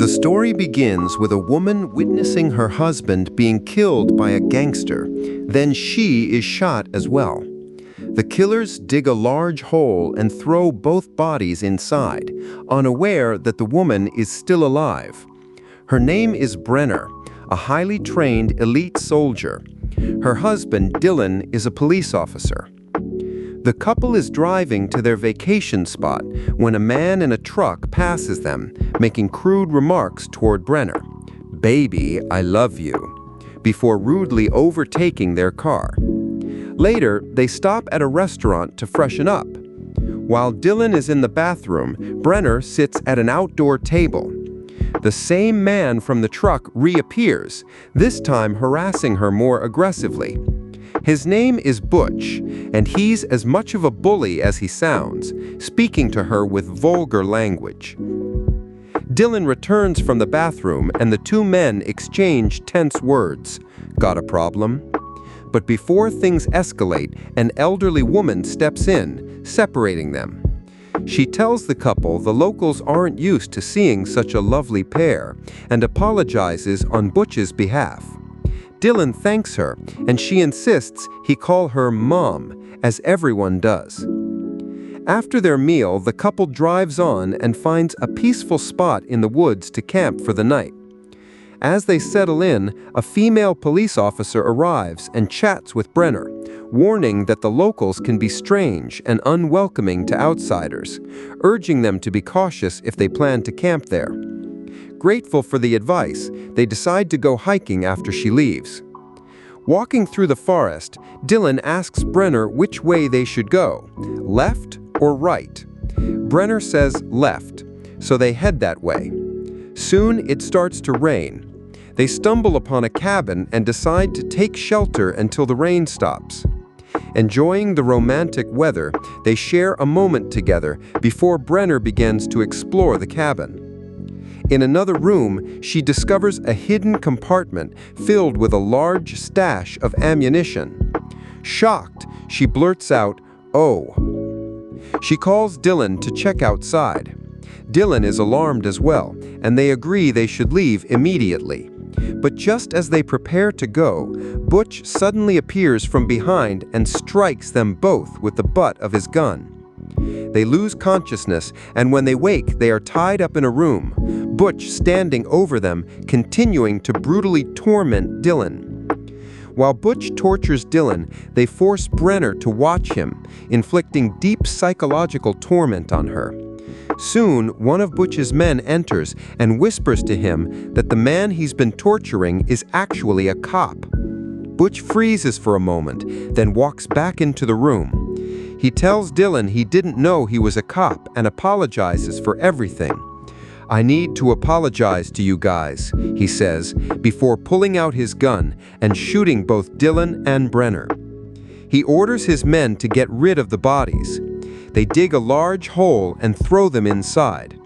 The story begins with a woman witnessing her husband being killed by a gangster. Then she is shot as well. The killers dig a large hole and throw both bodies inside, unaware that the woman is still alive. Her name is Brenner, a highly trained elite soldier. Her husband, Dylan, is a police officer. The couple is driving to their vacation spot when a man in a truck passes them, making crude remarks toward Brenner. "Baby, I love you," before rudely overtaking their car. Later, they stop at a restaurant to freshen up. While Dylan is in the bathroom, Brenner sits at an outdoor table. The same man from the truck reappears, this time harassing her more aggressively. His name is Butch, and he's as much of a bully as he sounds, speaking to her with vulgar language. Dylan returns from the bathroom, and the two men exchange tense words. "Got a problem?" But before things escalate, an elderly woman steps in, separating them. She tells the couple the locals aren't used to seeing such a lovely pair, and apologizes on Butch's behalf. Dylan thanks her, and she insists he call her Mom, as everyone does. After their meal, the couple drives on and finds a peaceful spot in the woods to camp for the night. As they settle in, a female police officer arrives and chats with Brenner, warning that the locals can be strange and unwelcoming to outsiders, urging them to be cautious if they plan to camp there. Grateful for the advice, they decide to go hiking after she leaves. Walking through the forest, Dylan asks Brenner which way they should go, left or right. Brenner says left, so they head that way. Soon it starts to rain. They stumble upon a cabin and decide to take shelter until the rain stops. Enjoying the romantic weather, they share a moment together before Brenner begins to explore the cabin. In another room, she discovers a hidden compartment filled with a large stash of ammunition. Shocked, she blurts out, "Oh." She calls Dylan to check outside. Dylan is alarmed as well, and they agree they should leave immediately. But just as they prepare to go, Butch suddenly appears from behind and strikes them both with the butt of his gun. They lose consciousness, and when they wake, they are tied up in a room, Butch standing over them, continuing to brutally torment Dylan. While Butch tortures Dylan, they force Brenner to watch him, inflicting deep psychological torment on her. Soon, one of Butch's men enters and whispers to him that the man he's been torturing is actually a cop. Butch freezes for a moment, then walks back into the room. He tells Dylan he didn't know he was a cop and apologizes for everything. "I need to apologize to you guys," he says, before pulling out his gun and shooting both Dylan and Brenner. He orders his men to get rid of the bodies. They dig a large hole and throw them inside.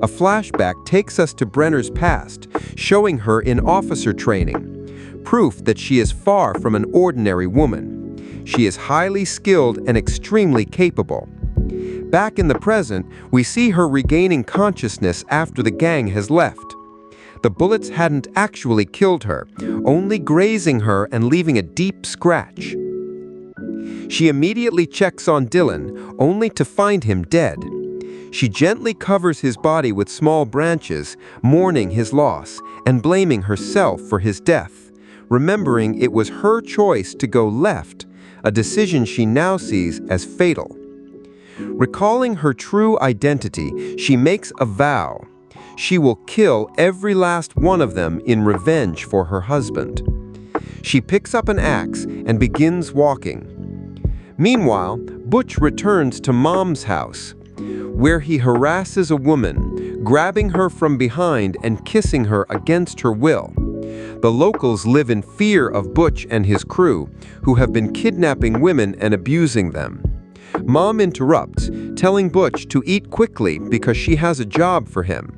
A flashback takes us to Brenner's past, showing her in officer training, proof that she is far from an ordinary woman. She is highly skilled and extremely capable. Back in the present, we see her regaining consciousness after the gang has left. The bullets hadn't actually killed her, only grazing her and leaving a deep scratch. She immediately checks on Dylan, only to find him dead. She gently covers his body with small branches, mourning his loss and blaming herself for his death, remembering it was her choice to go left, a decision she now sees as fatal. Recalling her true identity, she makes a vow. She will kill every last one of them in revenge for her husband. She picks up an axe and begins walking. Meanwhile, Butch returns to Mom's house, where he harasses a woman, grabbing her from behind and kissing her against her will. The locals live in fear of Butch and his crew, who have been kidnapping women and abusing them. Mom interrupts, telling Butch to eat quickly because she has a job for him.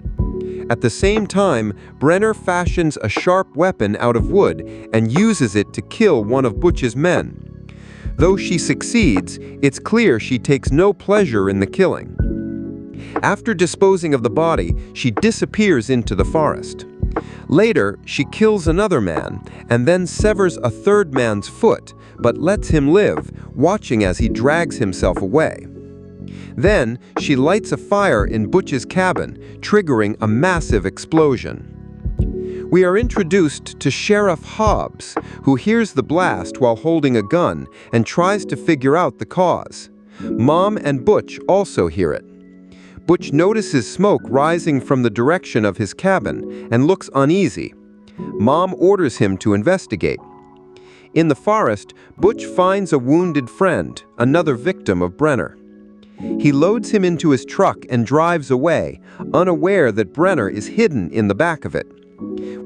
At the same time, Brenner fashions a sharp weapon out of wood and uses it to kill one of Butch's men. Though she succeeds, it's clear she takes no pleasure in the killing. After disposing of the body, she disappears into the forest. Later, she kills another man and then severs a third man's foot, but lets him live, watching as he drags himself away. Then, she lights a fire in Butch's cabin, triggering a massive explosion. We are introduced to Sheriff Hobbs, who hears the blast while holding a gun and tries to figure out the cause. Mom and Butch also hear it. Butch notices smoke rising from the direction of his cabin and looks uneasy. Mom orders him to investigate. In the forest, Butch finds a wounded friend, another victim of Brenner. He loads him into his truck and drives away, unaware that Brenner is hidden in the back of it.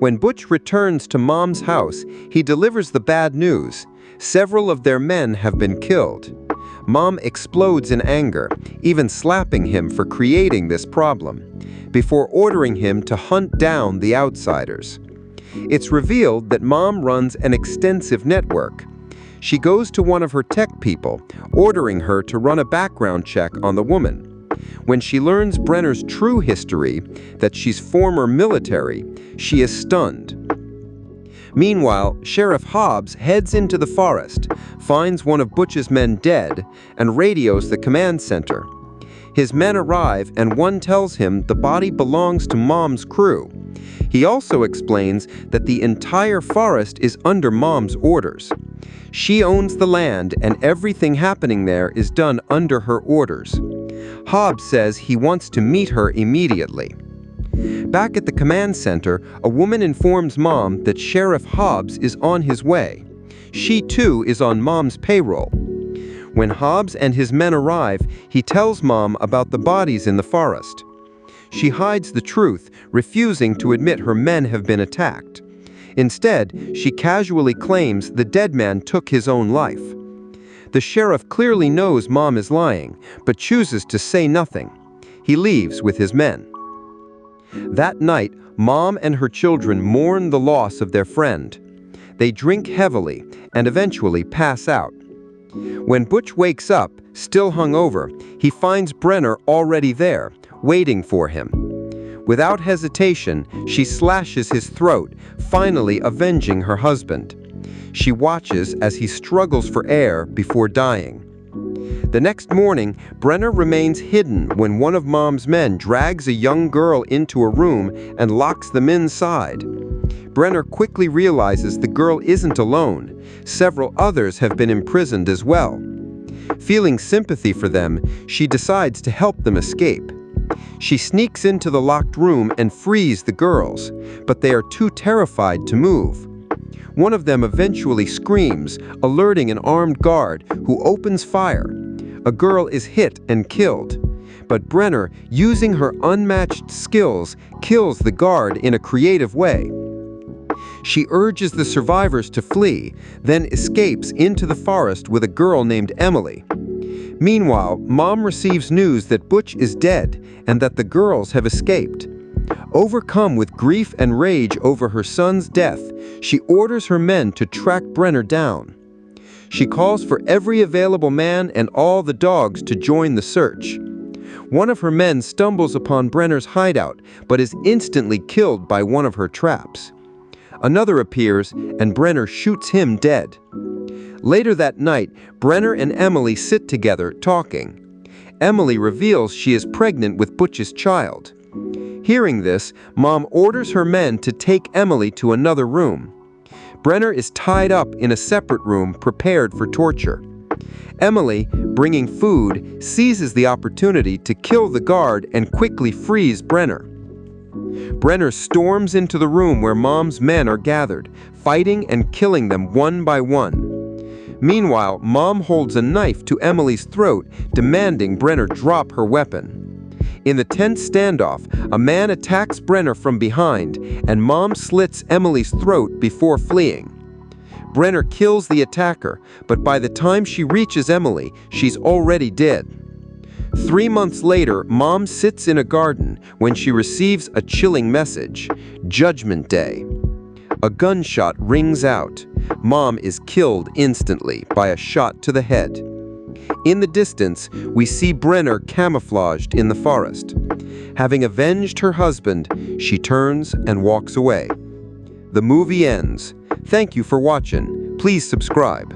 When Butch returns to Mom's house, he delivers the bad news. Several of their men have been killed. Mom explodes in anger, even slapping him for creating this problem, before ordering him to hunt down the outsiders. It's revealed that Mom runs an extensive network. She goes to one of her tech people, ordering her to run a background check on the woman. When she learns Brenner's true history, that she's former military, she is stunned. Meanwhile, Sheriff Hobbs heads into the forest, finds one of Butch's men dead, and radios the command center. His men arrive, and one tells him the body belongs to Mom's crew. He also explains that the entire forest is under Mom's orders. She owns the land, and everything happening there is done under her orders. Hobbs says he wants to meet her immediately. Back at the command center, a woman informs Mom that Sheriff Hobbs is on his way. She too is on Mom's payroll. When Hobbs and his men arrive, he tells Mom about the bodies in the forest. She hides the truth, refusing to admit her men have been attacked. Instead, she casually claims the dead man took his own life. The sheriff clearly knows Mom is lying, but chooses to say nothing. He leaves with his men. That night, Mom and her children mourn the loss of their friend. They drink heavily and eventually pass out. When Butch wakes up, still hungover, he finds Brenner already there, waiting for him. Without hesitation, she slashes his throat, finally avenging her husband. She watches as he struggles for air before dying. The next morning, Brenner remains hidden when one of Mom's men drags a young girl into a room and locks them inside. Brenner quickly realizes the girl isn't alone. Several others have been imprisoned as well. Feeling sympathy for them, she decides to help them escape. She sneaks into the locked room and frees the girls, but they are too terrified to move. One of them eventually screams, alerting an armed guard who opens fire. A girl is hit and killed, but Brenner, using her unmatched skills, kills the guard in a creative way. She urges the survivors to flee, then escapes into the forest with a girl named Emily. Meanwhile, Mom receives news that Butch is dead and that the girls have escaped. Overcome with grief and rage over her son's death, she orders her men to track Brenner down. She calls for every available man and all the dogs to join the search. One of her men stumbles upon Brenner's hideout, but is instantly killed by one of her traps. Another appears, and Brenner shoots him dead. Later that night, Brenner and Emily sit together, talking. Emily reveals she is pregnant with Butch's child. Hearing this, Mom orders her men to take Emily to another room. Brenner is tied up in a separate room prepared for torture. Emily, bringing food, seizes the opportunity to kill the guard and quickly frees Brenner. Brenner storms into the room where Mom's men are gathered, fighting and killing them one by one. Meanwhile, Mom holds a knife to Emily's throat, demanding Brenner drop her weapon. In the tense standoff, a man attacks Brenner from behind, and Mom slits Emily's throat before fleeing. Brenner kills the attacker, but by the time she reaches Emily, she's already dead. 3 months later, Mom sits in a garden when she receives a chilling message: Judgment Day. A gunshot rings out. Mom is killed instantly by a shot to the head. In the distance, we see Brenner camouflaged in the forest. Having avenged her husband, she turns and walks away. The movie ends. Thank you for watching. Please subscribe.